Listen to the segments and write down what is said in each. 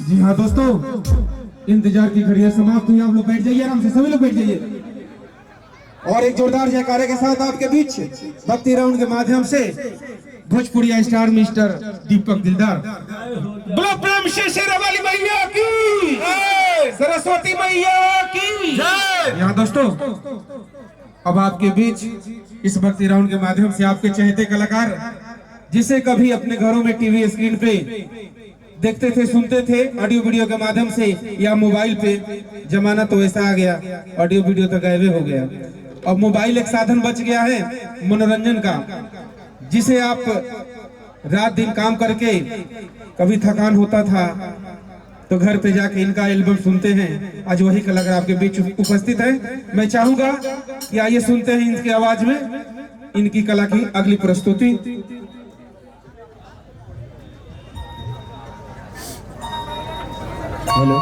जी हाँ दोस्तों, इंतजार की घड़ियां समाप्त हुई। आप लोग बैठ जाइए, आराम से सभी लोग बैठ जाइए। और एक जोरदार जयकारे के साथ आपके बीच भक्ति राउंड के माध्यम से भोजपुरिया स्टार मिस्टर दीपक दिलदार। बोलो प्रेम से शेरावाली मैया की, सरस्वती मैया की। यहाँ दोस्तों, अब आपके बीच इस भक्ति राउंड के माध्यम से आपके चहेते कलाकार, जिसे कभी अपने घरों में टीवी स्क्रीन पे देखते थे, सुनते थे ऑडियो वीडियो के माध्यम से या मोबाइल पे, जमाना तो ऐसा आ गया, ऑडियो वीडियो तो गायब हो गया। अब मोबाइल एक साधन बच गया है मनोरंजन का, जिसे आप रात दिन काम करके कभी थकान होता था तो घर पे जाके इनका एल्बम सुनते हैं। आज वही कलाकार आपके बीच उपस्थित है। मैं चाहूंगा कि आइए सुनते हैं इनकी आवाज में इनकी कला की अगली प्रस्तुति। Hello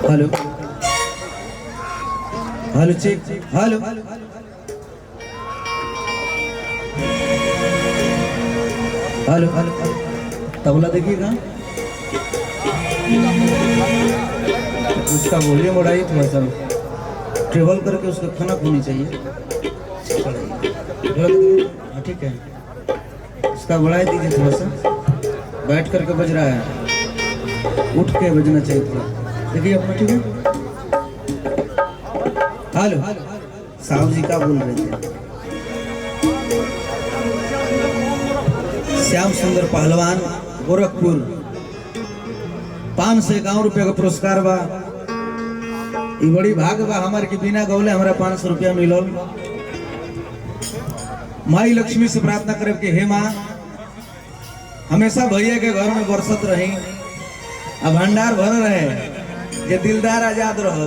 hello hello check, hello hello hello, tabla देखिएगा, उसका वॉल्यूम बढ़ाइए थोड़ा सा, ट्रेवल करके उसका खाना होनी चाहिए। हाँ ठीक है, उसका बढ़ाई दीजिए थोड़ा सा, बैठ करके बज रहा है, उठ के बजना चाहिए थोड़ा। देखिए अपना ठीक है। हेलो, साहब जी का बोल रहे थे? श्याम सुंदर पहलवान गोरखपुर, 551 रुपये का पुरस्कार बा। ये बड़ी भाग बा हमारे की बिना गौले हमारा 500 रुपया मिलल। माई लक्ष्मी से प्रार्थना करे कि हे माँ, हमेशा भैया के घर में बरसत रही, अब भंडार भर रहे, ये दिलदार आजाद रह,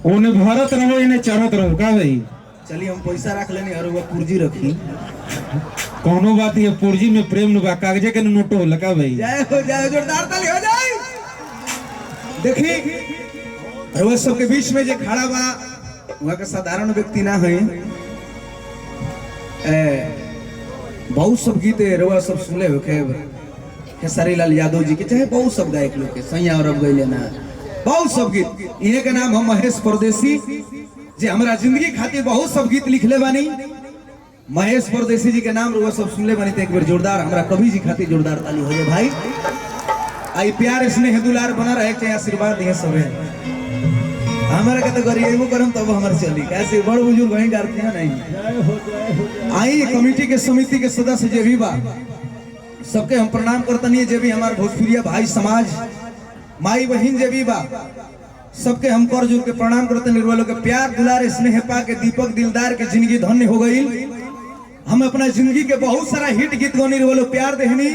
उन्हें भरत रहो इन्हें चढ़त रहो का भाई। चलिए हम पैसा रख लेनी, और वो पुर्जी रखी, कोनो बात ये पुर्जी में प्रेम न बा, कागजे के नोटो हो लगा भाई। जय हो, जोरदार ताली हो जाए। देखी रोज सबके बीच में जो खड़ा बा वहाँ का साधारण व्यक्ति ना है, बहुत सब गीत रोज सब सुनले हो खेसारी लाल यादव जी के, चाहे बहुत सब गायक लोग के, सैया और अब गईले ना, बहुत सब गीत। इन्हें के नाम हम महेश परदेसी, जे हमारा जिंदगी खातिर बहुत सब गीत लिखले बानी। महेश परदेसी जी के नाम रोज सब सुनले बानी, तो एक बार जोरदार हमारा कवि जी खातिर जोरदार ताली हो जाए भाई। आई प्यार स्नेह दुलार बना रहे, चाहे आशीर्वाद दिए सब हमारा के तो गरीबो करम तब हमारे चली, कैसे बड़ बुजुर्ग वहीं गाते हैं नहीं। आई कमेटी के समिति के सदस्य जे भी बा, सबके हम प्रणाम करतनी, जे भी हमारे भोजपुरिया भाई समाज माई बहन जे भी बा, सबके हम कर जोड़ के प्रणाम करतनी। लोग के प्यार दुलार स्नेह पा के दीपक दिलदार के जिंदगी धन्य हो गई। हम अपना जिंदगी के बहुत सारा हिट गीत गौनी, प्यार देहनी।